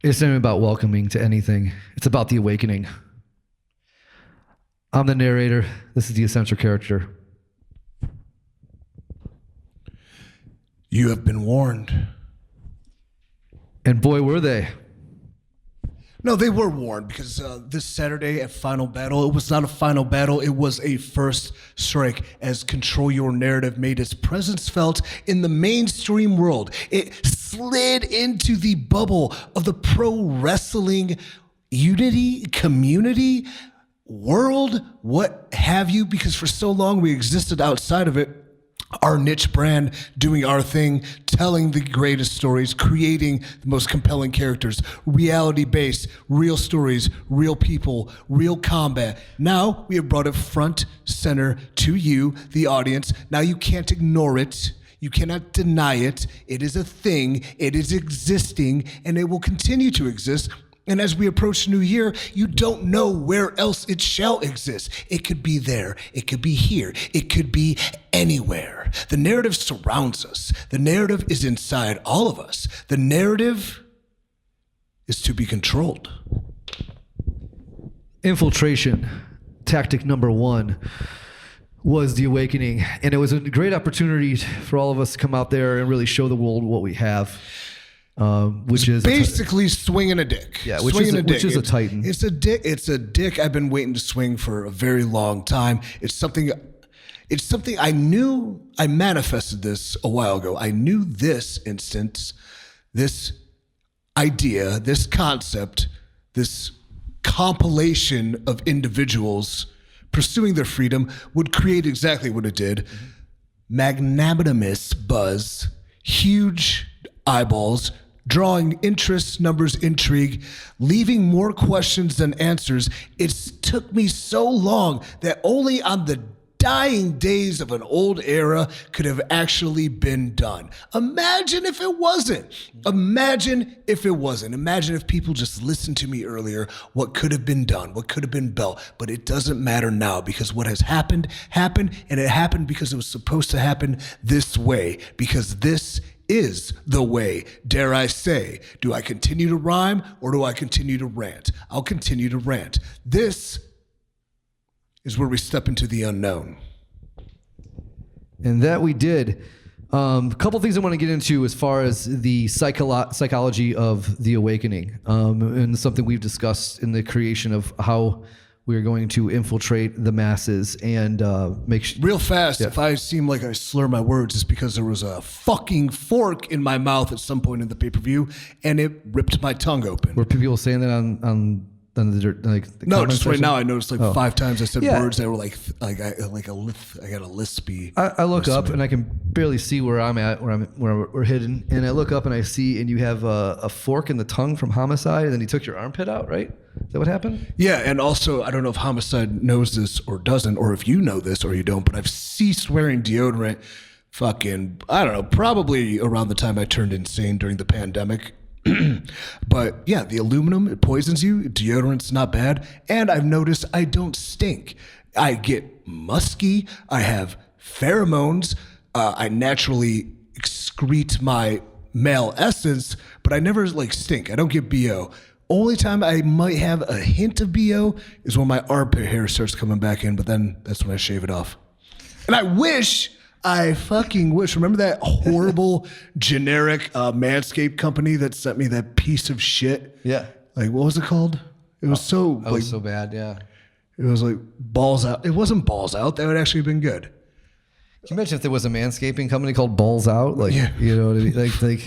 It's not even about welcoming to anything. It's about the awakening. I'm the narrator. This is the essential character. You have been warned. And boy, were they. No, they were warned because this Saturday at Final Battle, it was not a final battle. It was a first strike as Control Your Narrative made its presence felt in the mainstream world. It slid into the bubble of the pro wrestling unity, community, world, what have you, because for so long we existed outside of it. Our niche brand, doing our thing, telling the greatest stories, creating the most compelling characters, reality-based, real stories, real people, real combat. Now we have brought it front center to you, the audience. Now you can't ignore it. You cannot deny it. It is a thing. It is existing, and it will continue to exist. And as we approach the new year, you don't know where else it shall exist. It could be there. It could be here. It could be anywhere. The narrative surrounds us. The narrative is inside all of us. The narrative is to be controlled. Infiltration, tactic number 1, was the awakening. And it was a great opportunity for all of us to come out there and really show the world what we have. Which is basically swinging a dick. Yeah, which is a titan. It's a dick. It's a dick I've been waiting to swing for a very long time. It's something I knew. I manifested this a while ago. I knew this instance, this idea, this concept, this compilation of individuals pursuing their freedom would create exactly what it did. Mm-hmm. Magnanimous buzz, huge eyeballs, drawing interest, numbers, intrigue, leaving more questions than answers. It took me so long that only on the dying days of an old era could have actually been done. Imagine if it wasn't. Imagine if it wasn't. Imagine if people just listened to me earlier, what could have been done, what could have been built. But it doesn't matter now because what has happened, happened, and it happened because it was supposed to happen this way, because this is the way, dare I say. Do I continue to rhyme or do I continue to rant? I'll continue to rant. This is where we step into the unknown. And that we did. A couple things I want to get into as far as the psychology of the awakening, and something we've discussed in the creation of how we're going to infiltrate the masses and make sure. Real fast, if I seem like I slur my words, it's because there was a fucking fork in my mouth at some point in the pay-per-view, and it ripped my tongue open. Were people saying that on the no, just right now I noticed 5 times I said words that were like I got a lispy. I look up and I can barely see where I'm at, where we're hidden, and I look up and I see, and you have a fork in the tongue from Homicide, and then he took your armpit out, right? Is that what happened? Yeah, and also I don't know if Homicide knows this or doesn't, or if you know this or you don't, but I've ceased wearing deodorant. Fucking, I don't know, probably around the time I turned insane during the pandemic. But yeah, the aluminum, it poisons you. Deodorant's not bad. And I've noticed I don't stink. I get musky. I have pheromones. I naturally excrete my male essence, but I never stink. I don't get BO. Only time I might have a hint of BO is when my armpit hair starts coming back in, but then that's when I shave it off. And I fucking wish. Remember that horrible generic Manscaped company that sent me that piece of shit? Yeah. What was it called? It was so so bad, yeah. It was like Balls Out. It wasn't Balls Out. That would actually have been good. Can you imagine if there was a manscaping company called Balls Out? You know what I mean?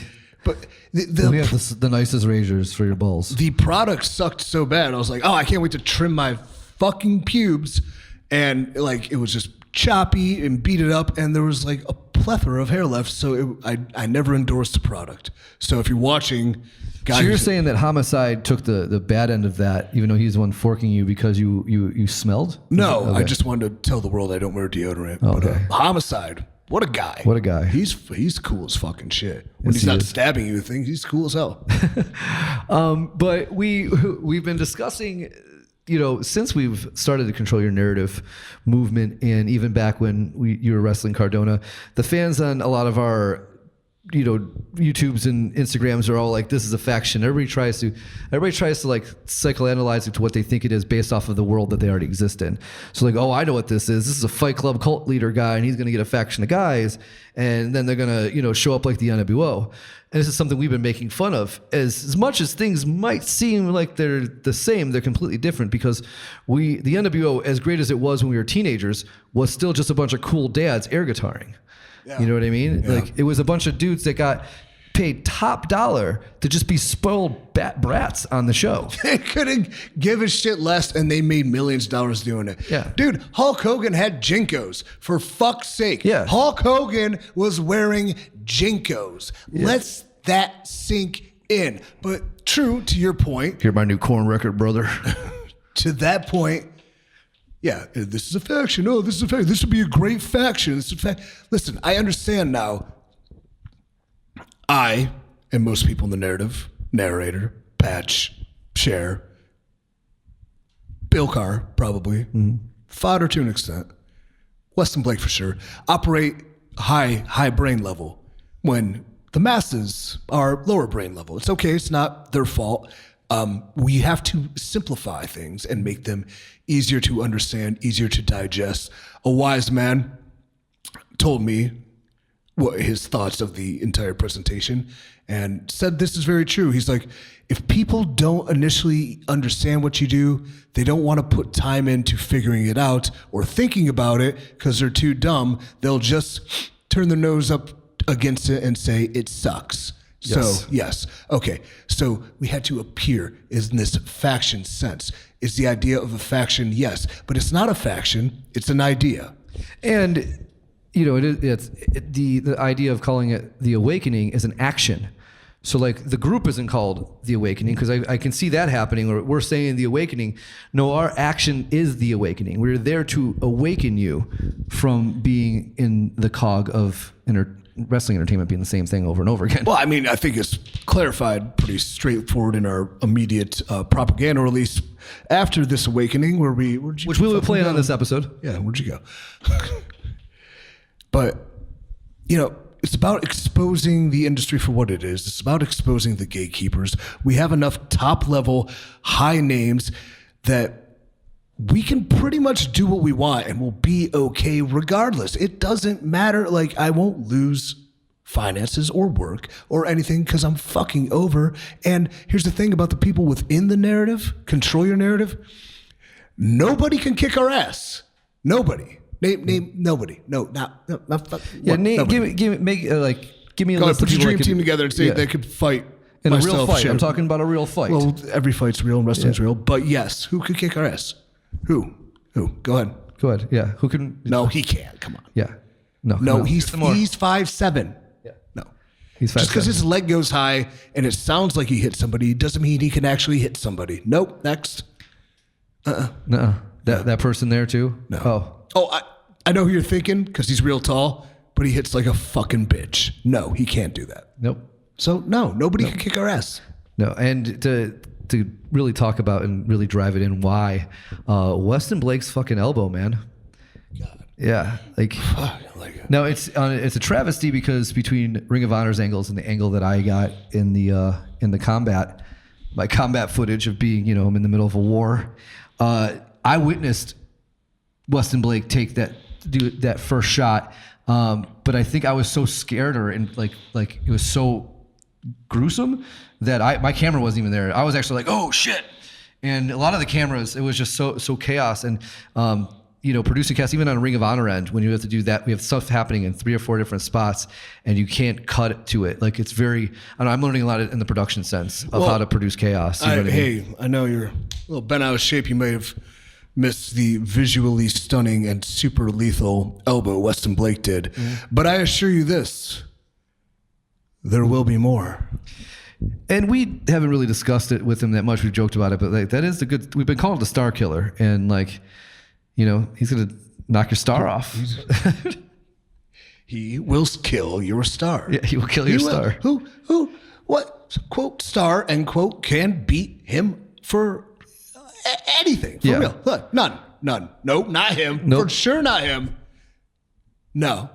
But we have the nicest razors for your balls. The product sucked so bad. I was like, oh, I can't wait to trim my fucking pubes. And it was just choppy and beat it up, and there was a plethora of hair left, so I never endorsed the product. So if you're watching, guys, so you're saying that Homicide took the bad end of that, even though he's the one forking you because you smelled? No, okay. I just wanted to tell the world I don't wear deodorant. Okay. But Homicide, what a guy! What a guy! He's cool as fucking shit. When he's not stabbing you with things, he's cool as hell. But we've been discussing, since we've started the Control Your Narrative movement, and even back when you were wrestling Cardona, the fans on a lot of our YouTubes and Instagrams are all like, this is a faction. Everybody tries to like psychoanalyze it to what they think it is based off of the world that they already exist in. So like, oh, I know what this is. This is a Fight Club cult leader guy, and he's going to get a faction of guys, and then they're going to, show up like the NWO. And this is something we've been making fun of. As much as things might seem like they're the same, they're completely different, because the NWO, as great as it was when we were teenagers, was still just a bunch of cool dads air guitaring. Yeah. You know what I mean? Yeah. Like, it was a bunch of dudes that got paid top dollar to just be spoiled brats on the show. They couldn't give a shit less, and they made millions of dollars doing it. Yeah. Dude, Hulk Hogan had Jinkos, for fuck's sake. Yeah. Hulk Hogan was wearing Jinkos. Yeah. Let's that sink in. But true to your point. You're my new corn record, brother. To that point, yeah, this is a faction. Oh, this is a faction. This would be a great faction. This is Listen, I understand now. I, and most people in the narrative, narrator, Patch, Scherr, Bill Carr, probably, Fodder to an extent, Weston Blake for sure, operate high brain level when the masses are lower brain level. It's okay. It's not their fault. We have to simplify things and make them easier to understand, easier to digest. A wise man told me what his thoughts of the entire presentation and said this is very true. He's like, if people don't initially understand what you do, they don't want to put time into figuring it out or thinking about it because they're too dumb. They'll just turn their nose up against it and say it sucks. Yes. So, yes. Okay. So we had to appear in this faction sense. Is the idea of a faction? Yes. But it's not a faction. It's an idea. And, the idea of calling it the Awakening is an action. So like the group isn't called the Awakening because I can see that happening, or we're saying the Awakening. No, our action is the Awakening. We're there to awaken you from being in the cog of wrestling entertainment being the same thing over and over again. Well, I mean, I think it's clarified pretty straightforward in our immediate propaganda release after this Awakening, which we will be playing on this episode. Yeah, where'd you go? But, it's about exposing the industry for what it is. It's about exposing the gatekeepers. We have enough top-level, high names that we can pretty much do what we want and we'll be okay regardless. It doesn't matter. Like, I won't lose finances or work or anything because I'm fucking over. And here's the thing about the people within the narrative, control your narrative. Nobody can kick our ass. Nobody. Name nobody. No, not yeah. Nobody. Give me a list. Put your dream team together and say they could fight in a real fight. I'm talking about a real fight. Well, every fight's real and wrestling's real. But yes, who could kick our ass? Who? Go ahead. Yeah. Who can? No, he can't. Come on. Yeah. No. He's 5'7". Yeah. No. He's 5'7". Just because his leg goes high and it sounds like he hit somebody doesn't mean he can actually hit somebody. Nope. Next. No. That person there too. No. I know who you're thinking because he's real tall, but he hits like a fucking bitch. No, he can't do that. Nope. So nobody can kick our ass. No, and to really talk about and really drive it in, why Weston Blake's fucking elbow, man. God. Yeah, like it. No, it's a travesty because between Ring of Honor's angles and the angle that I got in the combat, my combat footage of being I'm in the middle of a war, I witnessed Weston Blake do that first shot, but I think I was so scared and like it was so gruesome that my camera wasn't even there. I was actually like, oh shit. And a lot of the cameras, it was just so chaos. And producing cast, even on a Ring of Honor end, when you have to do that, we have stuff happening in 3 or 4 different spots and you can't cut to it. Like it's very, I'm learning a lot in the production sense of how to produce chaos. Hey, I know you're a little bent out of shape. You may have missed the visually stunning and super lethal elbow Weston Blake did. Mm-hmm. But I assure you this, there will be more. And we haven't really discussed it with him that much. We've joked about it, but that is we've been called the star killer. And he's going to knock your star off. He will kill your star. Yeah, he will kill your star. What, quote, star, end quote, can beat him for anything. For real. Look, none. Nope, not him. Nope. For sure not him. No.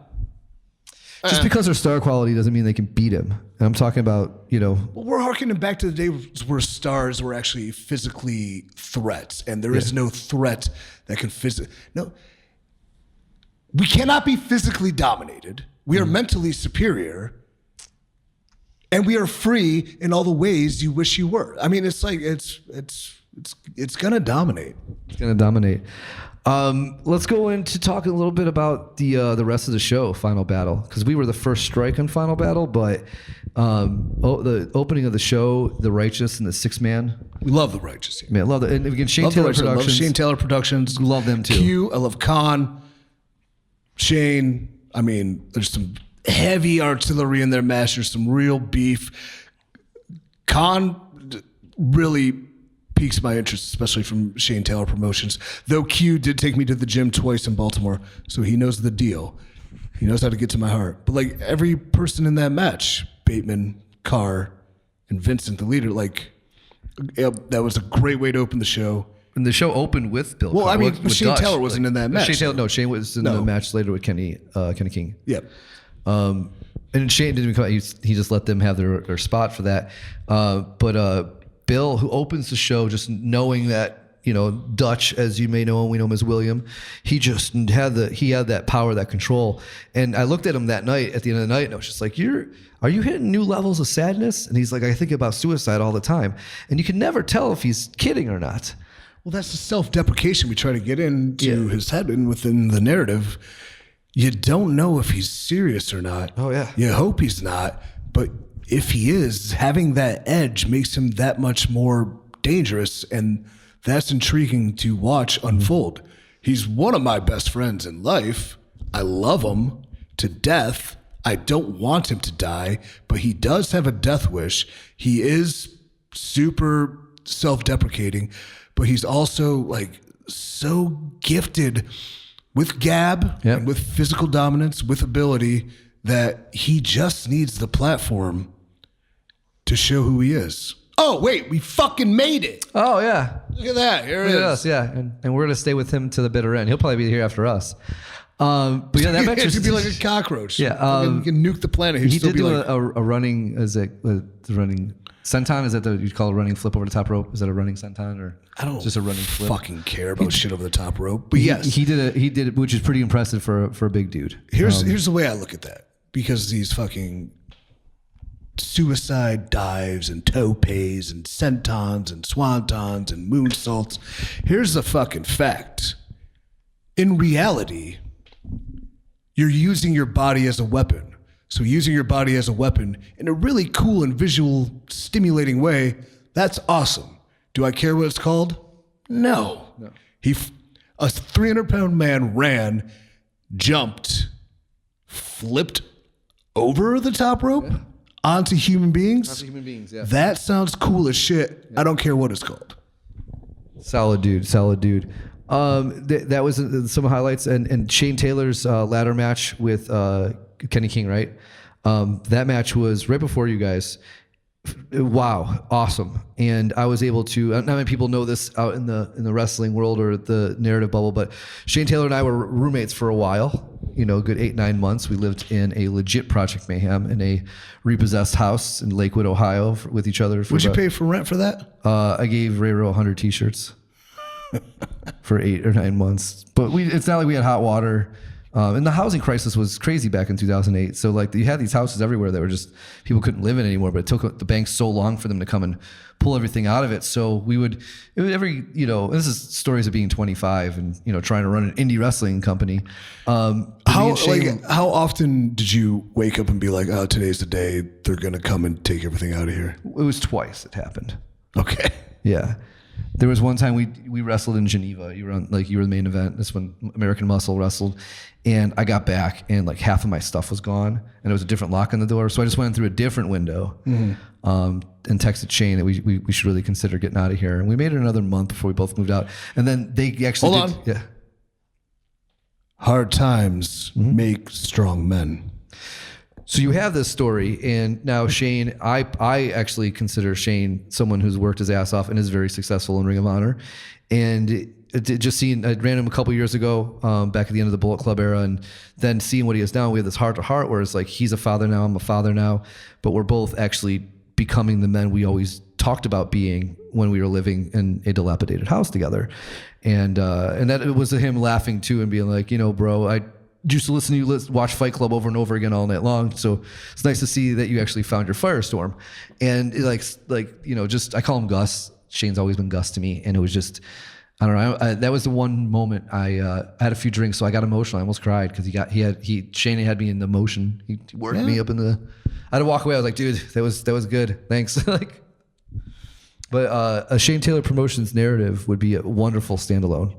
Just because they're star quality doesn't mean they can beat him. And I'm talking about, Well, we're harkening back to the days where stars were actually physically threats, and there is no threat that can No, we cannot be physically dominated. We are mentally superior, and we are free in all the ways you wish you were. I mean, it's like it's gonna dominate. It's gonna dominate. Let's go into talking a little bit about the rest of the show, Final Battle, because we were the first strike on Final Battle, but the opening of the show, The Righteous and the Six Man. We love The Righteous. Man, love that. And again, Shane Taylor Productions. Love Shane Taylor Productions. Love them too. Q, I love Khan, Shane. I mean, there's some heavy artillery in their match. There's some real beef. Khan really piques my interest, especially from Shane Taylor Promotions. Though Q did take me to the gym twice in Baltimore, so he knows the deal. He knows how to get to my heart. But like every person in that match, Bateman, Carr, and Vincent, the leader, that was a great way to open the show. And the show opened with Bill. Well, Carr, I mean, with Shane Dutch. Taylor wasn't in that match. Shane was in the match later with Kenny King. Yep. And Shane didn't come out. He just let them have their spot for that. But Bill, who opens the show, just knowing that Dutch, as you may know him, we know him as William. He just had that power, that control. And I looked at him that night, at the end of the night, and I was just like, are you hitting new levels of sadness? And he's like, I think about suicide all the time. And you can never tell if he's kidding or not. Well, that's the self-deprecation we try to get into his head and within the narrative. You don't know if he's serious or not. Oh, yeah. You hope he's not. But if he is, having that edge makes him that much more dangerous. And that's intriguing to watch unfold. He's one of my best friends in life. I love him to death. I don't want him to die, but he does have a death wish. He is super self-deprecating, but he's also so gifted with gab and with physical dominance, with ability, that he just needs the platform to show who he is. Oh, wait, we fucking made it. Oh, yeah. Look at that. Here it is. Us, yeah. And we're going to stay with him to the bitter end. He'll probably be here after us. But yeah, that match could be like a cockroach. Yeah. We can nuke the planet. He did do a running, the running senton? Is that you call a running flip over the top rope? Is that a running senton or I don't just a running flip? Fucking care about shit over the top rope. But yes. He did it, which is pretty impressive for a big dude. Here's the way I look at that. Because these fucking suicide dives and topes and sentons and swantons and moonsaults. Here's the fucking fact. In reality, you're using your body as a weapon. So using your body as a weapon in a really cool and visual stimulating way, that's awesome. Do I care what it's called? No. A 300-pound man ran, jumped, flipped over the top rope onto human beings. Onto human beings, yeah. That sounds cool as shit. Yeah. I don't care what it's called. Solid dude. That was some highlights. And Shane Taylor's ladder match with Kenny King, right? That match was right before you guys. Wow, awesome. And I was able to, not many people know this out in the wrestling world or the narrative bubble, but Shane Taylor and I were roommates for a while, good 8-9 months. We lived in a legit Project Mayhem in a repossessed house in Lakewood, Ohio with each other. Would you pay for rent for that? I gave Ray Rowe 100 t-shirts for 8 or 9 months, but it's not like we had hot water. And the housing crisis was crazy back in 2008. So you had these houses everywhere that were just, people couldn't live in anymore, but it took the bank so long for them to come and pull everything out of it. So this is stories of being 25 and, trying to run an indie wrestling company. How often did you wake up and be like, oh, today's the day they're going to come and take everything out of here? It was twice it happened. Okay. Yeah. There was one time we wrestled in Geneva. You were the main event. This when American Muscle wrestled, and I got back and half of my stuff was gone, and there was a different lock on the door. So I just went in through a different window, and texted Shane that we should really consider getting out of here. And we made it another month before we both moved out. And then they actually hold on. Yeah. Hard times make strong men. So you have this story, and now Shane, I actually consider Shane someone who's worked his ass off and is very successful in Ring of Honor. And just seeing, I ran him a couple years ago, back at the end of the Bullet Club era, and then seeing what he is now, we have this heart to heart where it's like, he's a father now, I'm a father now, but we're both actually becoming the men we always talked about being when we were living in a dilapidated house together. And that it was him laughing too and being like, bro, I used to listen to you watch Fight Club over and over again all night long. So it's nice to see that you actually found your firestorm. And just, I call him Gus. Shane's always been Gus to me. And it was just, I don't know. That was the one moment I had a few drinks, so I got emotional. I almost cried because Shane had me in the motion. He worked me up in the. I had to walk away. I was like, dude, that was good. Thanks. But a Shane Taylor Promotions narrative would be a wonderful standalone.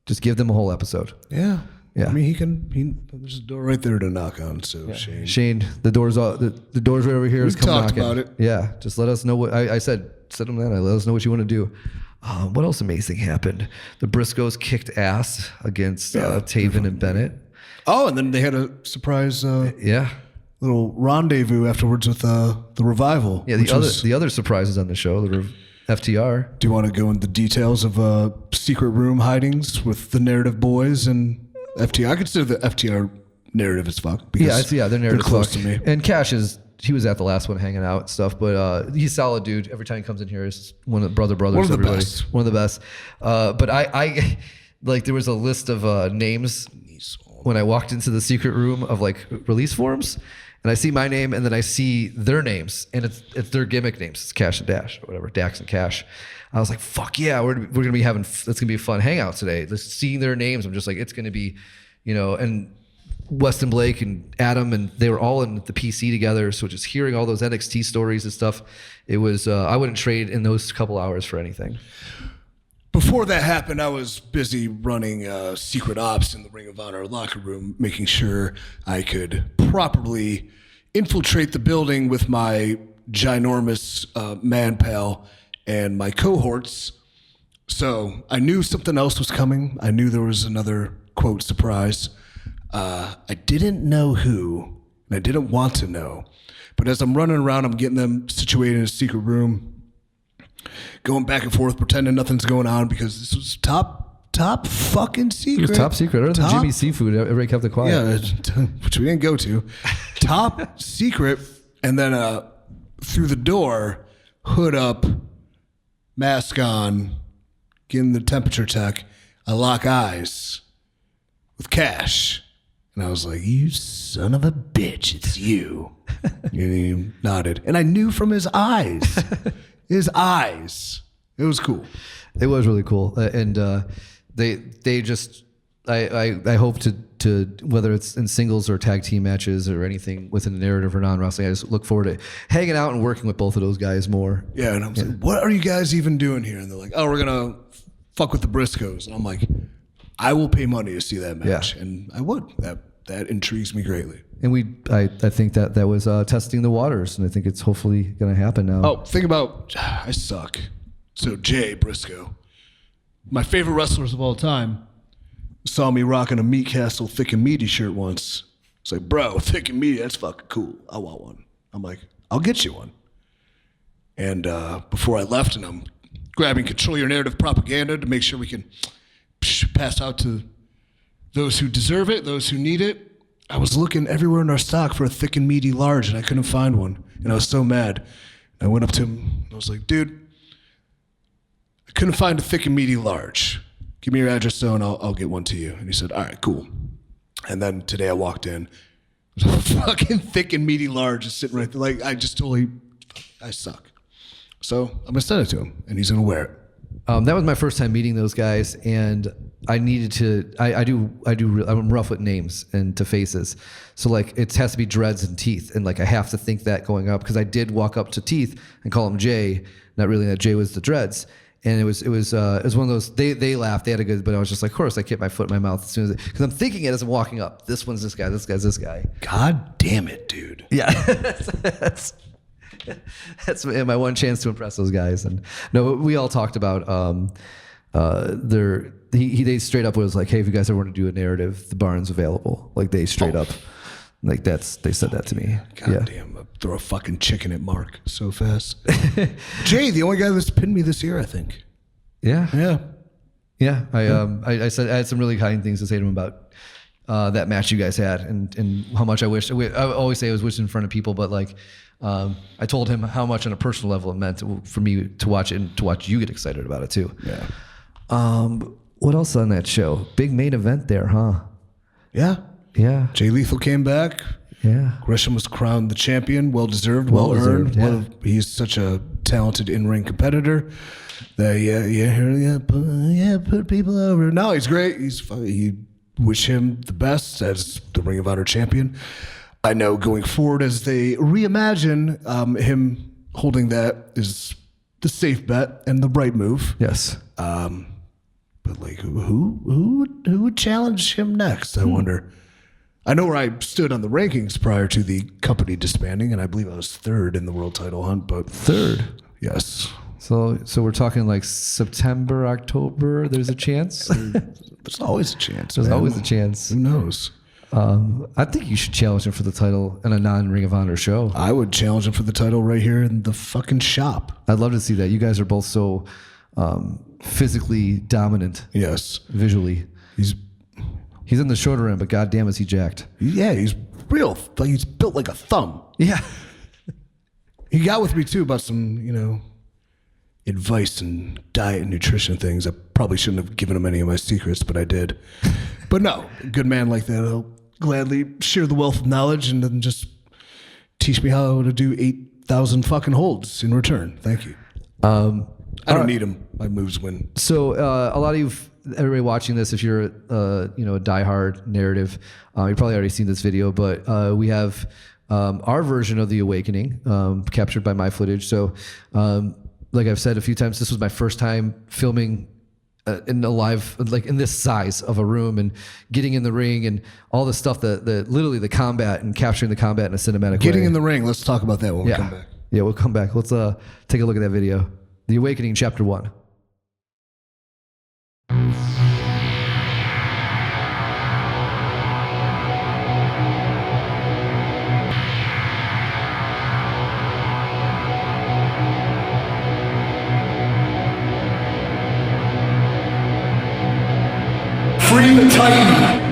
Just give them a whole episode. Yeah. Yeah. I mean, there's a door right there to knock on. So Shane, the door's right over here. We've Come talked knocking. about it. Yeah. Just let us know what I said. Set them that. Let us know what you want to do. What else amazing happened? The Briscoes kicked ass against Taven and Bennett. Oh, and then they had a surprise little rendezvous afterwards with the Revival. Yeah, the other surprises on the show, the FTR. Do you want to go into the details of secret room hidings with the Narrative Boys and FTR? I consider the FTR narrative as fuck. Their narrative they're close fuck. to me. And Cash he was at the last one hanging out and stuff, but he's a solid dude. Every time he comes in here, is one of the brothers. One of the best. One of the best. But I like there was a list of names when I walked into the secret room of like release forms, and I see my name and then I see their names, and it's their gimmick names. It's Cash and Dash or whatever, Dax and Cash. I was like, fuck yeah, we're gonna be it's gonna be a fun hangout today. Just seeing their names, I'm just like, it's gonna be, and Weston Blake and Adam, and they were all in the PC together. So just hearing all those NXT stories and stuff, it was, I wouldn't trade in those couple hours for anything. Before that happened, I was busy running secret ops in the Ring of Honor locker room, making sure I could properly infiltrate the building with my ginormous man pal and my cohorts. So I knew something else was coming. I knew there was another, quote, surprise. I didn't know who, and I didn't want to know. But as I'm running around, I'm getting them situated in a secret room, going back and forth, pretending nothing's going on because this was top fucking secret. It was top secret. Other than Jimmy Seafood, everybody kept it quiet. Yeah, which we didn't go to. Top secret, and then through the door, hood up, mask on, getting the temperature check. I lock eyes with Cash. And I was like, you son of a bitch, it's you. And he nodded. And I knew from his eyes. His eyes. It was cool. It was really cool. And they just, I hope to, whether it's in singles or tag team matches or anything within the narrative or non-wrestling, I just look forward to hanging out and working with both of those guys more. Yeah, and I was like, what are you guys even doing here? And they're like, oh, we're going to fuck with the Briscoes. And I'm like, I will pay money to see that match. Yeah. And I would. That intrigues me greatly. And I think that was testing the waters, and I think it's hopefully going to happen now. Oh, think about, I suck. So Jay Briscoe, my favorite wrestlers of all time, saw me rocking a MEATCASTLE Thick and Meaty shirt once. It's like, bro, Thick and Meaty, that's fucking cool. I want one. I'm like, I'll get you one. And before I left, and I'm grabbing Control Your Narrative propaganda to make sure we can pass out to those who deserve it, those who need it. I was looking everywhere in our stock for a Thick and Meaty large, and I couldn't find one. And I was so mad. I went up to him, and I was like, dude, I couldn't find a Thick and Meaty large. Give me your address, though, and I'll get one to you. And he said, all right, cool. And then today I walked in. There's a fucking Thick and Meaty large just sitting right there. Like, I suck. So I'm going to send it to him, and he's going to wear it. That was my first time meeting those guys, and I needed to. I'm rough with names and to faces, so like it has to be dreads and teeth, and like I have to think that going up because I did walk up to Teeth and call him Jay, not really that Jay was the dreads, and it was one of those. They laughed, they had a good, but I was just like, of course, I kept my foot in my mouth as soon as because I'm thinking it as I'm walking up. This one's this guy. This guy's this guy. God damn it, dude. Yeah. That's my one chance to impress those guys. And no, we all talked about they straight up was like, hey, if you guys ever want to do a narrative, the barn's available. Like they straight up like they said that to me. God damn, I'll throw a fucking chicken at Mark so fast. Jay, the only guy that's pinned me this year, I think. Yeah. Yeah, I said I had some really kind things to say to him about that match you guys had, and how much I wish. I always say I was wishing in front of people, but like I told him how much on a personal level it meant for me to watch it and to watch you get excited about it too. Yeah. What else on that show? Big main event there, huh? Yeah. Yeah. Jay Lethal came back. Yeah. Gresham was crowned the champion. Well deserved. Well earned. Yeah. He's such a talented in-ring competitor. Put people over. No, he's great. You wish him the best as the Ring of Honor champion. I know going forward as they reimagine him holding that is the safe bet and the right move. Yes. But like, who would challenge him next? I wonder. I know where I stood on the rankings prior to the company disbanding, and I believe I was third in the world title hunt. But Third. yes. So we're talking like September, October. There's a chance. There's always a chance. There's man. always a chance. Who knows? I think you should challenge him for the title in a non-Ring of Honor show. I would challenge him for the title right here in the fucking shop. I'd love to see that. You guys are both so physically dominant. Yes. Visually. He's in the shorter end, but goddamn is he jacked. Yeah, he's real. Like he's built like a thumb. Yeah. He got with me too about some, advice and diet and nutrition things. I probably shouldn't have given him any of my secrets, but I did. But no, a good man like that, I'll gladly share the wealth of knowledge and then just teach me how to do 8,000 fucking holds in return. Thank you. I don't need him. My moves win. So a lot of everybody watching this, if you're a diehard narrative, you've probably already seen this video, but we have our version of The Awakening captured by my footage. So like I've said a few times, this was my first time filming in a live, like in this size of a room and getting in the ring and all the stuff that literally the combat and capturing the combat in a cinematic way. Getting in the ring. Let's talk about that when we come back. Yeah, we'll come back. Let's take a look at that video. The Awakening, Chapter 1. Free the Titan!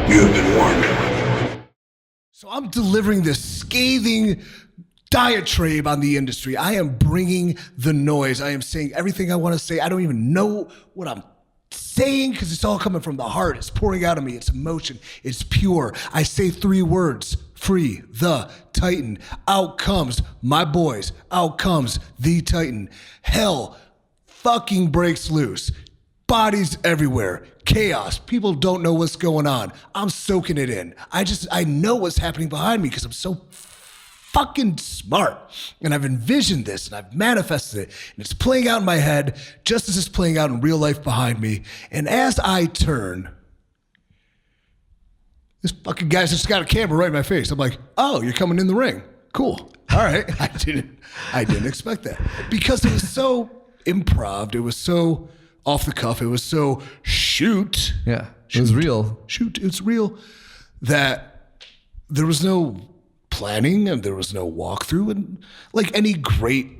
You have been warned. So I'm delivering this scathing diatribe on the industry. I am bringing the noise. I am saying everything I want to say. I don't even know what I'm saying because it's all coming from the heart. It's pouring out of me. It's emotion. It's pure. I say 3 words. Free the Titan. Out comes my boys. Out comes the Titan. Hell fucking breaks loose. Bodies everywhere. Chaos. People don't know what's going on. I'm soaking it in. I know what's happening behind me because I'm so fucking smart. And I've envisioned this and I've manifested it. And it's playing out in my head just as it's playing out in real life behind me. And as I turn, this fucking guy's just got a camera right in my face. I'm like, oh, you're coming in the ring. Cool. All right. I didn't expect that. Because it was so improv. It was so off the cuff. It was so shoot. Yeah. It was real. Shoot. It's real that there was no planning and there was no walkthrough. And like any great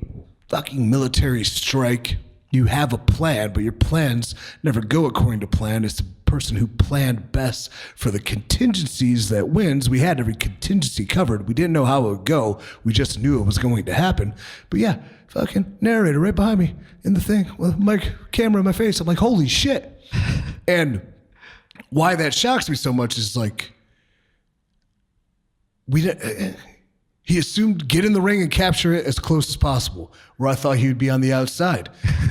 fucking military strike, you have a plan, but your plans never go according to plan. It's the person who planned best for the contingencies that wins. We had every contingency covered. We didn't know how it would go. We just knew it was going to happen. But yeah, fucking narrator right behind me in the thing with my camera in my face. I'm like, holy shit. And why that shocks me so much is like, he assumed get in the ring and capture it as close as possible, where I thought he would be on the outside,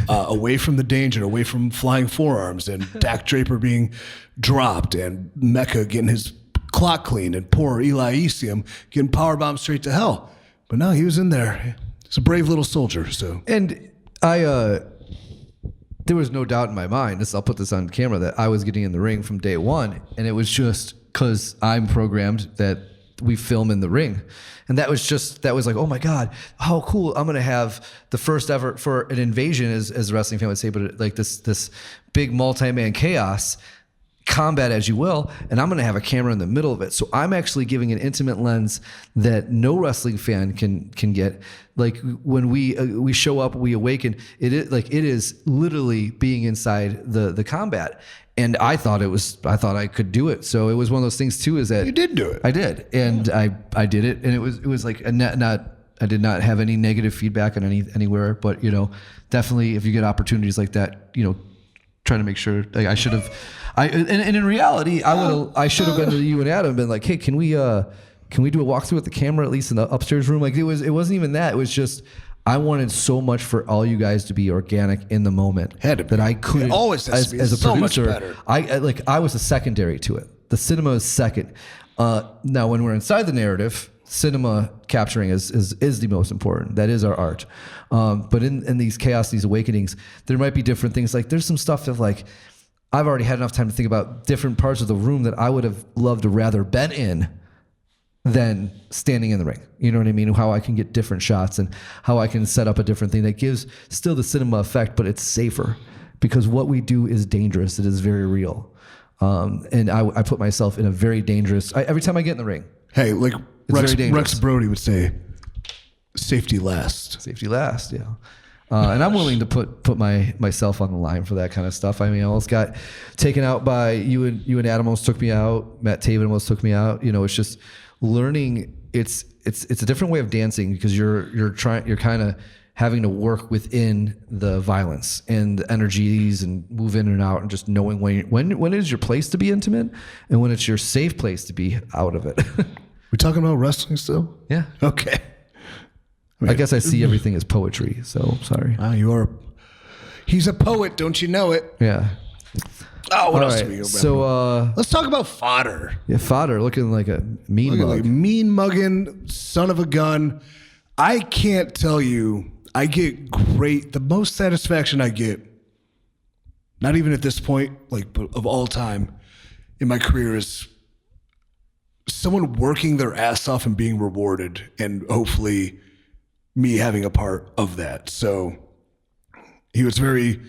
away from the danger, away from flying forearms and Dak Draper being dropped and Mecca getting his clock cleaned and poor Eli Isium getting powerbombed straight to hell. But no, he was in there. He's a brave little soldier. So, and there was no doubt in my mind, I'll put this on camera, that I was getting in the ring from day one. And it was just because I'm programmed that we film in the ring. And that was like, oh my God, how cool. I'm going to have the first ever for an invasion, as a wrestling fan would say, but like this big multi-man chaos combat, as you will. And I'm going to have a camera in the middle of it. So I'm actually giving an intimate lens that no wrestling fan can get. Like when we show up, we awaken, it is literally being inside the combat. And I thought I could do it. So it was one of those things too, is that you did do it. I did. And I did it. And it was like I did not have any negative feedback on anywhere, but definitely if you get opportunities like that, trying to make sure, like I should have, and in reality, I should have been to you and Adam and been like, hey, can we do a walkthrough with the camera, at least in the upstairs room? Like it wasn't even that. It was just, I wanted so much for all you guys to be organic in the moment that I couldn't. It always has to be as a so producer. Much better. I was a secondary to it. The cinema is second. Now, when we're inside the narrative, cinema capturing is the most important. That is our art. But in these chaos, these awakenings, there might be different things. Like there's some stuff that like I've already had enough time to think about different parts of the room that I would have loved to rather been in than standing in the ring. You know what I mean? How I can get different shots and how I can set up a different thing that gives still the cinema effect, but it's safer because what we do is dangerous. It is very real. And I put myself in a very dangerous, every time I get in the ring. Hey, like Rex Brody would say, safety last. Safety last, yeah. And I'm willing to put myself on the line for that kind of stuff. I mean, I almost got taken out by you and Adam almost took me out. Matt Taven almost took me out. It's just learning. It's a different way of dancing because you're kind of having to work within the violence and the energies and move in and out and just knowing when is your place to be intimate and when it's your safe place to be out of it. We talking about wrestling still? Yeah. Okay. I guess I see everything as poetry, so sorry. He's a poet, don't you know it? Yeah. Oh, what else do we remember? So let's talk about Fodder. Yeah, Fodder looking like a mean mug. Like mean mugging, son of a gun. I can't tell you, I get the most satisfaction I get, not even at this point, like of all time in my career, is someone working their ass off and being rewarded, and hopefully me having a part of that. So he was very,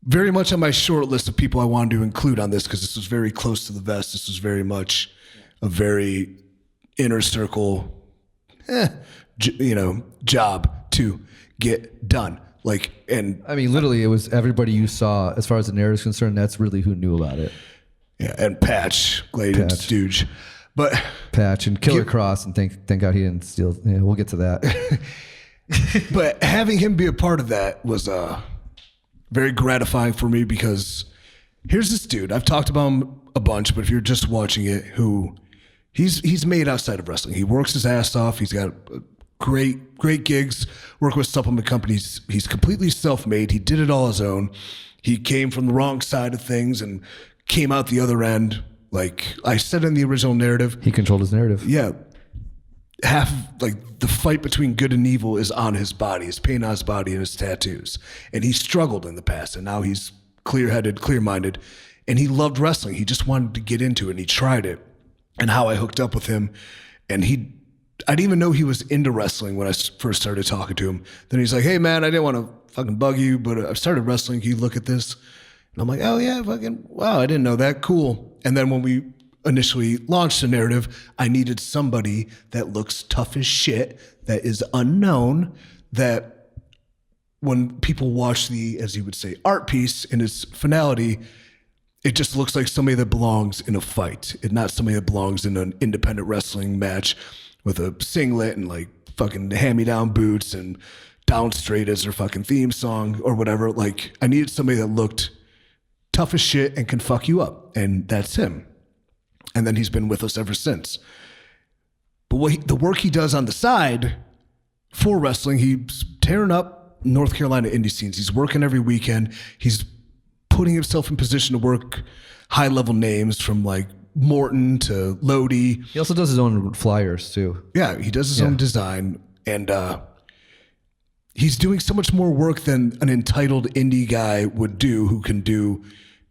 very much on my short list of people I wanted to include on this because this was very close to the vest. This was very much a very inner circle, job to get done. And I mean, literally, it was everybody you saw, as far as the narrative is concerned. That's really who knew about it. Yeah, and Patch, Glade Stooge. But Patch and Killer Cross, and thank God he didn't steal. Yeah, we'll get to that. But having him be a part of that was very gratifying for me because here's this dude. I've talked about him a bunch, but if you're just watching it, who he's made outside of wrestling. He works his ass off. He's got great gigs, working with supplement companies. He's completely self-made. He did it all his own. He came from the wrong side of things and came out the other end. Like I said in the original narrative. He controlled his narrative. Yeah. Half like the fight between good and evil is on his body, his paint on his body and his tattoos. And he struggled in the past, and now he's clear-headed, clear-minded, and he loved wrestling. He just wanted to get into it, and he tried it. And how I hooked up with him, and I didn't even know he was into wrestling when I first started talking to him. Then he's like, hey man, I didn't want to fucking bug you, but I've started wrestling. Can you look at this? And I'm like, oh yeah, fucking, wow, I didn't know that. Cool. And then when we initially launched the narrative, I needed somebody that looks tough as shit, that is unknown, that when people watch the, as you would say, art piece in its finality, it just looks like somebody that belongs in a fight and not somebody that belongs in an independent wrestling match with a singlet and like fucking hand-me-down boots and down straight as their fucking theme song or whatever. Like I needed somebody that looked tough as shit and can fuck you up. And that's him. And then he's been with us ever since. But the work he does on the side for wrestling, he's tearing up North Carolina indie scenes. He's working every weekend. He's putting himself in position to work high-level names from like Morton to Lodi. He also does his own flyers too. Yeah, he does his own design. And he's doing so much more work than an entitled indie guy would do who can do,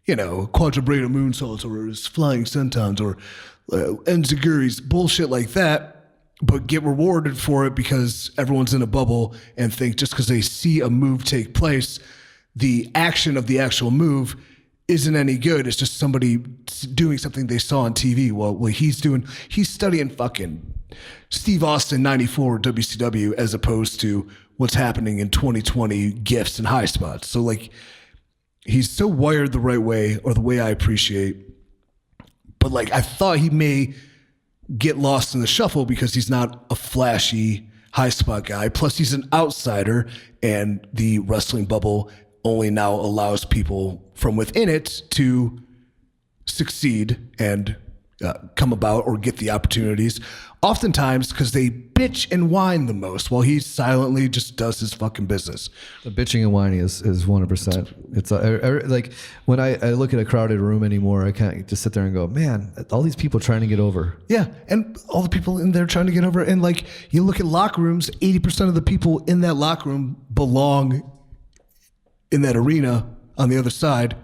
you know, quadrubrator moonsaults or flying sentons or enziguris, bullshit like that, but get rewarded for it because everyone's in a bubble and think just because they see a move take place, the action of the actual move isn't any good. It's just somebody doing something they saw on TV. Well, he's studying fucking Steve Austin 94 WCW as opposed to what's happening in 2020 GIFs and high spots. So like, he's so wired the right way, or the way I appreciate. But like, I thought he may get lost in the shuffle because he's not a flashy high spot guy. Plus he's an outsider, and the wrestling bubble only now allows people from within it to succeed and come about or get the opportunities. Oftentimes because they bitch and whine the most while he silently just does his fucking business. The bitching and whining is 100%. It's like when I look at a crowded room anymore, I can't just sit there and go, man, all these people trying to get over. Yeah, and all the people in there trying to get over. And like, you look at locker rooms, 80% of the people in that locker room belong in that arena on the other side,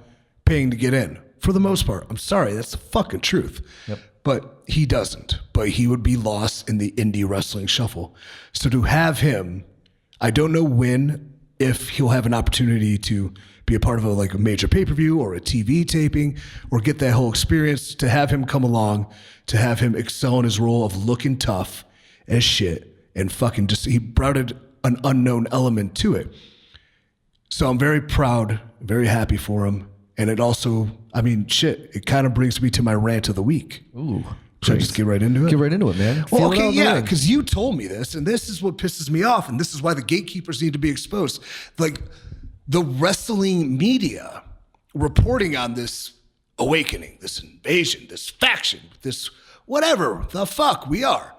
paying to get in. For the most part. I'm sorry, that's the fucking truth. Yep. But he doesn't. But he would be lost in the indie wrestling shuffle. So to have him, I don't know when, if he'll have an opportunity to be a part of a major pay-per-view or a TV taping or get that whole experience, to have him come along, to have him excel in his role of looking tough as shit and fucking just, he brought an unknown element to it. So I'm very proud, very happy for him. And it also, I mean, shit, it kind of brings me to my rant of the week. Ooh. Should I just get right into it? Get right into it, man. Well, okay, yeah, because you told me this, and this is what pisses me off, and this is why the gatekeepers need to be exposed. Like, the wrestling media reporting on this awakening, this invasion, this faction, this whatever the fuck we are.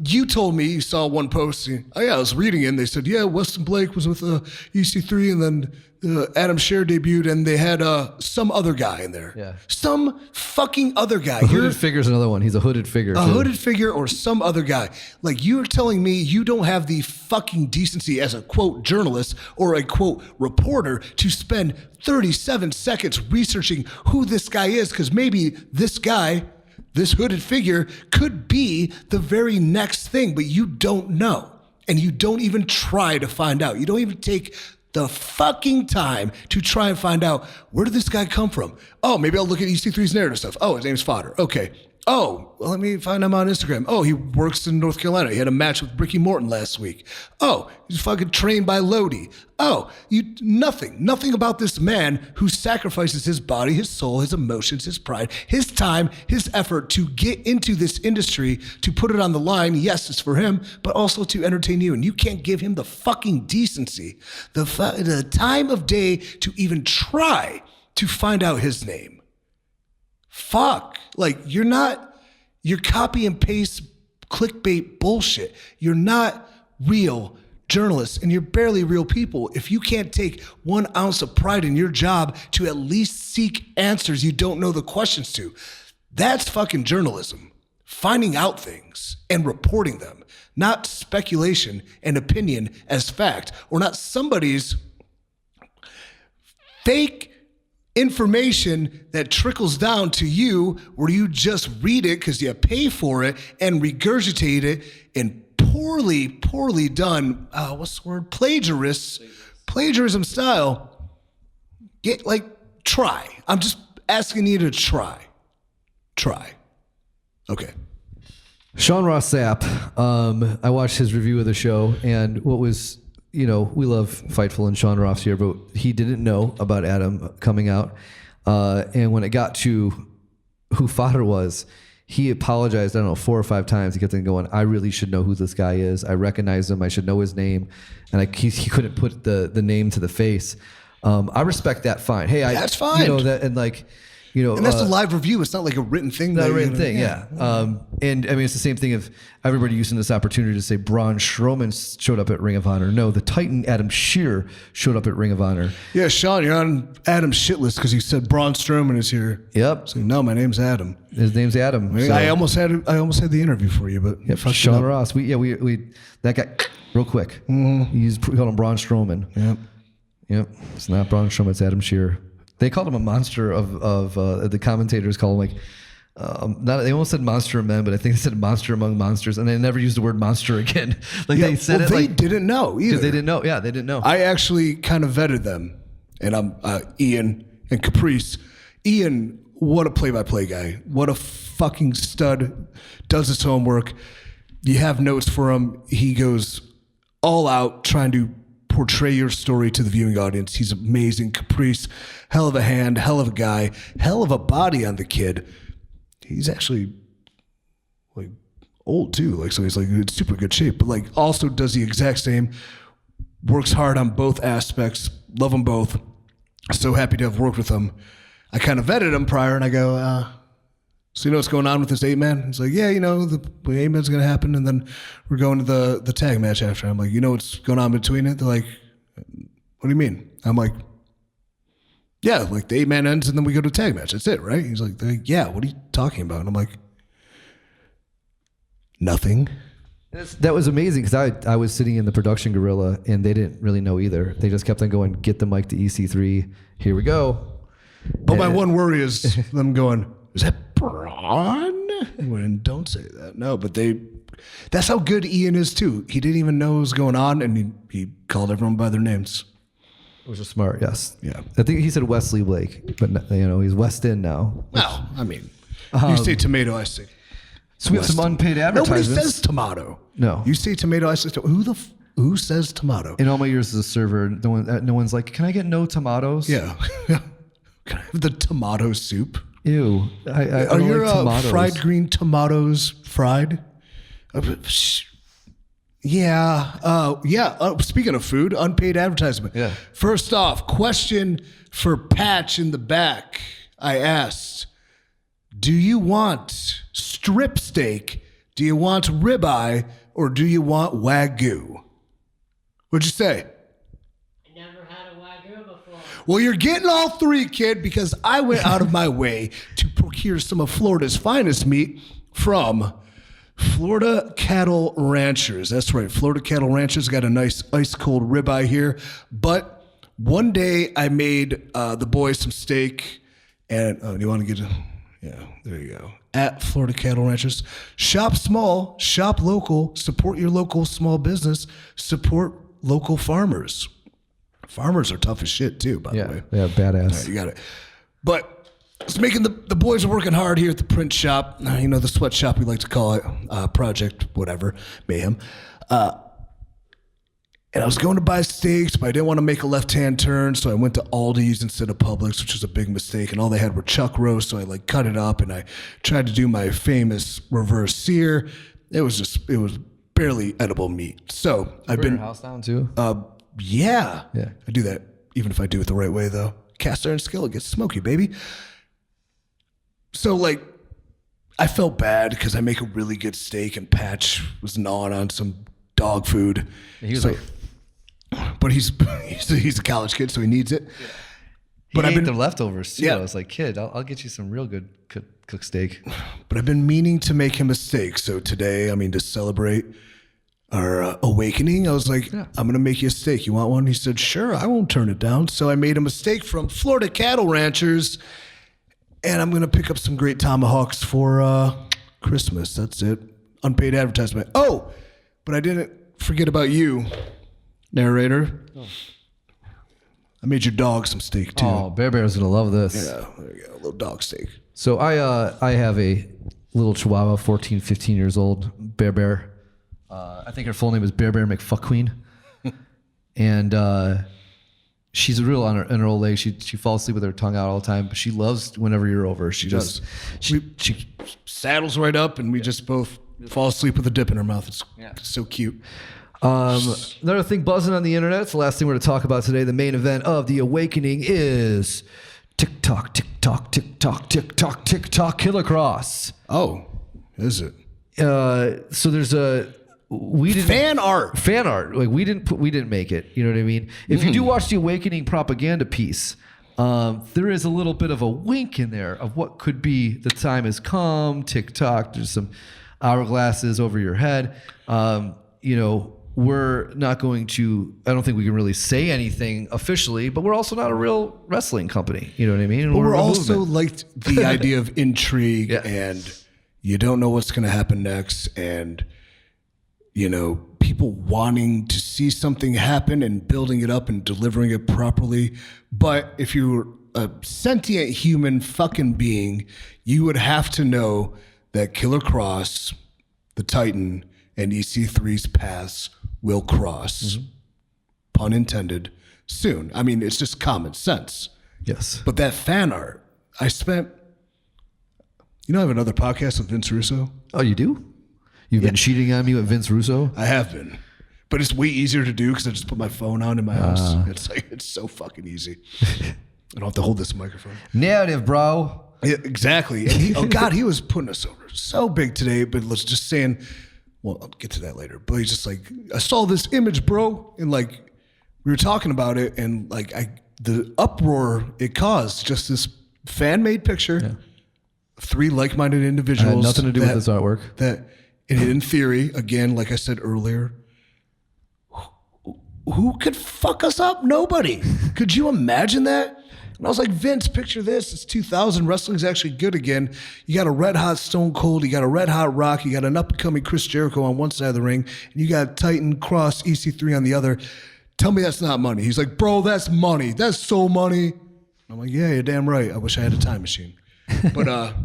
You told me you saw one post. Oh yeah, I was reading it, and they said, yeah, Weston Blake was with EC3, and then Adam Scherr debuted, and they had some other guy in there. Yeah. Some fucking other guy. A hooded figure's another one. He's a hooded figure. A hooded figure or some other guy. Like, you're telling me you don't have the fucking decency as a quote journalist or a quote reporter to spend 37 seconds researching who this guy is, because maybe this guy, this hooded figure, could be the very next thing, but you don't know. And you don't even try to find out. You don't even take the fucking time to try and find out, where did this guy come from? Oh, maybe I'll look at EC3's narrative stuff. Oh, his name's Fodder. Okay. Oh, well, let me find him on Instagram. Oh, he works in North Carolina. He had a match with Ricky Morton last week. Oh, he's fucking trained by Lodi. Oh, nothing about this man who sacrifices his body, his soul, his emotions, his pride, his time, his effort to get into this industry, to put it on the line. Yes, it's for him, but also to entertain you. And you can't give him the fucking decency, the time of day to even try to find out his name. Fuck. Like, you're copy and paste clickbait bullshit. You're not real journalists, and you're barely real people if you can't take 1 ounce of pride in your job to at least seek answers you don't know the questions to. That's fucking journalism. Finding out things and reporting them, not speculation and opinion as fact, or not somebody's fake information that trickles down to you where you just read it because you pay for it and regurgitate it in poorly done, what's the word? Plagiarism style. Try. I'm just asking you to try. Okay. Sean Ross Sapp, I watched his review of the show, and what was, we love Fightful and Sean Ross here, but he didn't know about Adam coming out. And when it got to who Fodder was, he apologized, 4 or 5 times. He kept on going, I really should know who this guy is. I recognize him. I should know his name. And he couldn't put the name to the face. I respect that fine. Hey, that's fine. And that's a live review. It's not like a written thing. Not a written thing, yeah. And I mean, it's the same thing if everybody using this opportunity to say Braun Strowman showed up at Ring of Honor. No, the Titan Adam Scherr showed up at Ring of Honor. Yeah, Sean, you're on Adam's shit list because you said Braun Strowman is here. Yep. So no, my name's Adam. His name's Adam. I almost had the interview for you, but Sean Ross. We that guy real quick. Mm-hmm. You called him Braun Strowman. Yep. It's not Braun Strowman. It's Adam Scherr. They called him a monster of the commentators call him they almost said monster of men, but I think they said monster among monsters, and they never used the word monster again. They said they didn't know either. They didn't know. Yeah, they didn't know. I actually kind of vetted them, and I'm Ian and Caprice. Ian, what a play-by-play guy. What a fucking stud. Does his homework. You have notes for him. He goes all out trying to portray your story to the viewing audience. He's amazing. Caprice, hell of a hand, hell of a guy, hell of a body on the kid. He's actually old too. So he's in super good shape, but also does the exact same, works hard on both aspects. Love them both. So happy to have worked with him. I kind of vetted him prior and I go, so you know what's going on with this 8-man? He's like, yeah, the 8-man's going to happen, and then we're going to the tag match after. I'm like, you know what's going on between it? They're like, what do you mean? I'm like, yeah, the 8-man ends, and then we go to tag match. That's it, right? He's like, yeah, what are you talking about? And I'm like, nothing. That was amazing because I was sitting in the production gorilla, and they didn't really know either. They just kept on going, get the mic to EC3. Here we go. But my one worry is them going, is that Braun? Don't say that. No, but that's how good Ian is too. He didn't even know what was going on, and he called everyone by their names. Which is smart, yes. Yeah. I think he said Wesley Blake, but he's West End now. Well, I mean, you say tomato, I say. So we have some unpaid advertisements. Nobody says tomato. No. You say tomato, I say tomato. Who says tomato? In all my years as a server, no one's like, can I get no tomatoes? Yeah. Can I have the tomato soup? Ew. Are your fried green tomatoes fried? Yeah. Speaking of food, unpaid advertisement. Yeah. First off, question for Patch in the back. I asked, do you want strip steak? Do you want ribeye? Or do you want Wagyu? What'd you say? Well, you're getting all three, kid, because I went out of my way to procure some of Florida's finest meat from Florida Cattle Ranchers. That's right. Florida Cattle Ranchers got a nice ice cold ribeye here. But one day I made the boys some steak. And do you want to get there you go. At Florida Cattle Ranchers. Shop small, shop local, support your local small business, support local farmers. Farmers are tough as shit too, by the way. Yeah, badass. Right, you got it. But was making the boys are working hard here at the print shop. You know, the sweatshop we like to call it, Project whatever, Mayhem. And I was going to buy steaks, but I didn't want to make a left-hand turn, so I went to Aldi's instead of Publix, which was a big mistake. And all they had were chuck roast, so I like cut it up, and I tried to do my famous reverse sear. It was barely edible meat. So I've been your house down too. Yeah. Yeah. I do that, even if I do it the right way, though. Cast iron skillet gets smoky, baby. So like, I felt bad because I make a really good steak, and Patch was gnawing on some dog food. He was like. But he's a college kid, so he needs it. Yeah. But I've been the leftovers too. Yeah. I was like, kid, I'll get you some real good cooked steak. But I've been meaning to make him a steak. So today, to celebrate our awakening, I was like, I'm going to make you a steak. You want one? He said, sure, I won't turn it down. So I made him a steak from Florida cattle ranchers, and I'm going to pick up some great tomahawks for Christmas. That's it. Unpaid advertisement. Oh, but I didn't forget about you, narrator. Oh. I made your dog some steak too. Oh, Bear's gonna love this. Yeah, there you go, a little dog steak. So I have a little Chihuahua, 14, 15 years old, Bear. I think her full name is Bear McFuckqueen, and she's real in her old age. She falls asleep with her tongue out all the time, but she loves whenever you're over. She saddles right up, and we just both fall asleep with a dip in her mouth. It's so cute. Another thing buzzing on the internet. It's the last thing we're going to talk about today. The main event of the awakening is TikTok, Killer Cross. Oh, is it? So there's fan art. Like we didn't make it. You know what I mean? If you do watch the awakening propaganda piece, there is a little bit of a wink in there of what could be the time has come. TikTok. There's some hourglasses over your head. We're not going to, I don't think we can really say anything officially, but we're also not a real wrestling company. You know what I mean? But we're also like the idea of intrigue and you don't know what's going to happen next. And, people wanting to see something happen and building it up and delivering it properly. But if you're a sentient human fucking being, you would have to know that Killer Cross, the Titan, and EC3's paths will cross, pun intended, soon. It's just common sense. Yes. But that fan art, I have another podcast with Vince Russo. Oh, you do? You've been cheating on me with Vince Russo? I have been. But it's way easier to do because I just put my phone on in my house. It's so fucking easy. I don't have to hold this microphone. Narrative, bro. Yeah, exactly. And he was putting us over so big today, but let's just saying, well, I'll get to that later. But he's just like, I saw this image, bro. And like, we were talking about it and like the uproar it caused, just this fan-made picture, of 3 like-minded individuals. Had nothing to do with this artwork. That, and in theory, again, like I said earlier, who could fuck us up? Nobody. Could you imagine that? And I was like, Vince, picture this. It's 2000. Wrestling's actually good again. You got a red hot Stone Cold. You got a red hot Rock. You got an up and coming Chris Jericho on one side of the ring. And you got Titan, Cross, EC3 on the other. Tell me that's not money. He's like, bro, that's money. That's so money. I'm like, yeah, you're damn right. I wish I had a time machine. But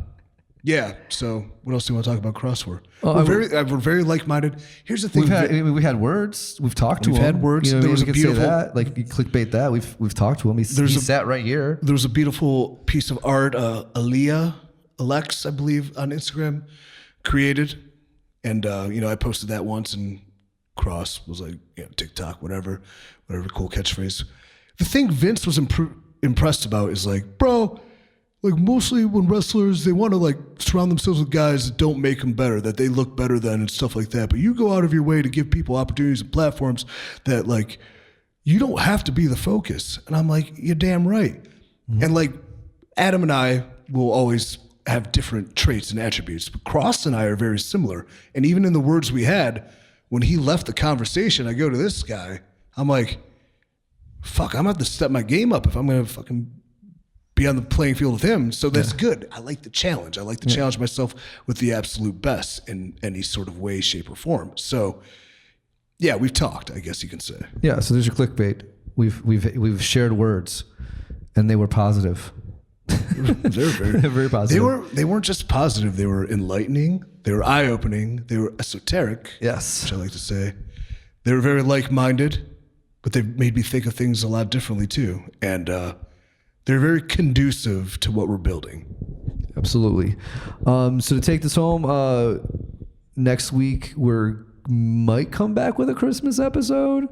yeah. So what else do you want to talk about Cross for? We're very like-minded. Here's the thing. We had words. We've talked to him. We've had words. There was a beautiful, say that. Like you clickbait that. We've talked to him. He sat right here. There was a beautiful piece of art. Alex, I believe, on Instagram, created, and I posted that once, and Cross was like, TikTok, whatever cool catchphrase. The thing Vince was impressed about is like, bro. Like mostly when wrestlers, they want to like surround themselves with guys that don't make them better, that they look better than and stuff like that. But you go out of your way to give people opportunities and platforms that like, you don't have to be the focus. And I'm like, you're damn right. Mm-hmm. And like Adam and I will always have different traits and attributes, but Cross and I are very similar. And even in the words we had, when he left the conversation, I go to this guy, I'm like, fuck, I'm going to have to step my game up if I'm going to fucking be on the playing field with him. So that's good. I like the challenge. I like to challenge myself with the absolute best in any sort of way, shape, or form. So yeah, we've talked, I guess you can say. Yeah, so there's your clickbait. We've shared words and they were positive. They're very, Very positive. They weren't just positive. They were enlightening. They were eye-opening. They were esoteric. Yes. Which I like to say. They were very like-minded, but they made me think of things a lot differently too. And they're very conducive to what we're building. Absolutely. So to take this home, next week might come back with a Christmas episode.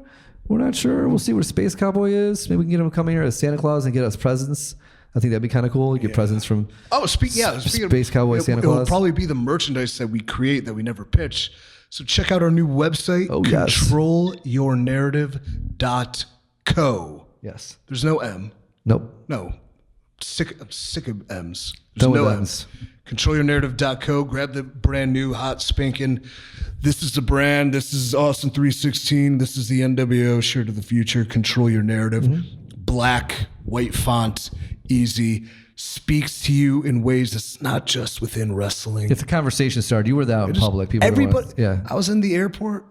We're not sure. We'll see where Space Cowboy is. Maybe we can get him to come in here as Santa Claus and get us presents. I think that'd be kind of cool. Get presents from Speaking Space Cowboy Santa Claus. It'll probably be the merchandise that we create that we never pitch. So check out our new website, Yes. controlyournarrative.co. Yes. There's no M. Nope. No. I'm sick of M's. There's Done with no M's. Controlyournarrative.co. Grab the brand new hot spanking. This is the brand. This is Austin 316. This is the NWO shirt of the future. Control Your Narrative. Black, white font, easy. Speaks to you in ways that's not just within wrestling. If the conversation started, you were there out in public. People Everybody. Yeah. I was in the airport.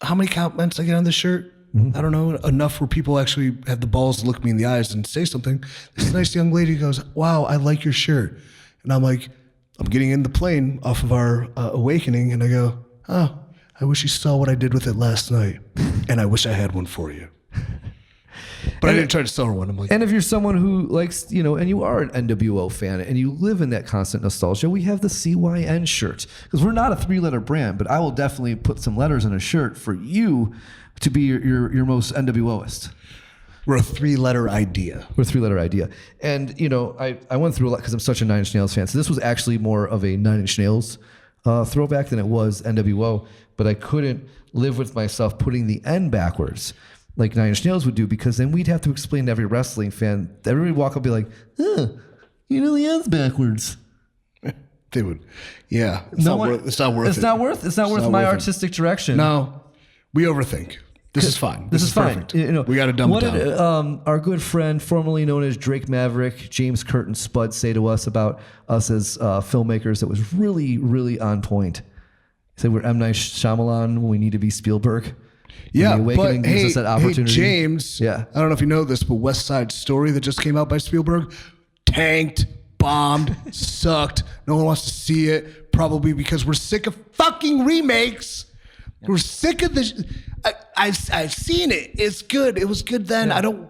How many compliments I get on this shirt? I don't know, enough where people actually have the balls to look me in the eyes and say something. This nice young lady goes, "Wow, I like your shirt." And I'm like, I'm getting in the plane off of our awakening, and I go, "Oh, I wish you saw what I did with it last night, and I wish I had one for you." But I didn't try to sell her one. I'm like, And if you're someone who likes, and you are an NWO fan and you live in that constant nostalgia, we have the CYN shirt. Because we're not a 3-letter brand, but I will definitely put some letters in a shirt for you to be your most NWOist. we're a 3-letter idea. We're a 3-letter idea. And, I went through a lot because I'm such a Nine Inch Nails fan. So this was actually more of a Nine Inch Nails throwback than it was NWO. But I couldn't live with myself putting the N backwards like Nine Inch Nails would do, because then we'd have to explain to every wrestling fan. Everybody would walk up and be like, the N's backwards. They would. Yeah. It's not worth it. It's not worth my artistic direction. No. We overthink. This is fine. This is fine. Perfect. We got to dumb it down. Our good friend, formerly known as Drake Maverick, James Curtin Spud, say to us about us as filmmakers that was really, really on point? He said we're M. Night Shyamalan when we need to be Spielberg. Yeah, The Awakening but gives us that opportunity. James, Yeah. I don't know if you know this, but West Side Story that just came out by Spielberg, tanked, bombed, sucked. No one wants to see it, probably because we're sick of fucking remakes. We're sick of this. I've seen it. It's good. It was good then. I don't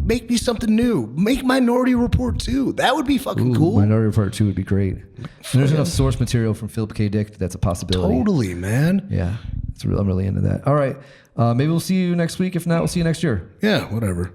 make me something new. Make Minority Report 2. That would be fucking cool. Minority Report 2 would be great. And there's enough source material from Philip K. Dick that's a possibility. Totally, man. Yeah, I'm really into that. All right, maybe we'll see you next week. If not, we'll see you next year. Yeah, whatever.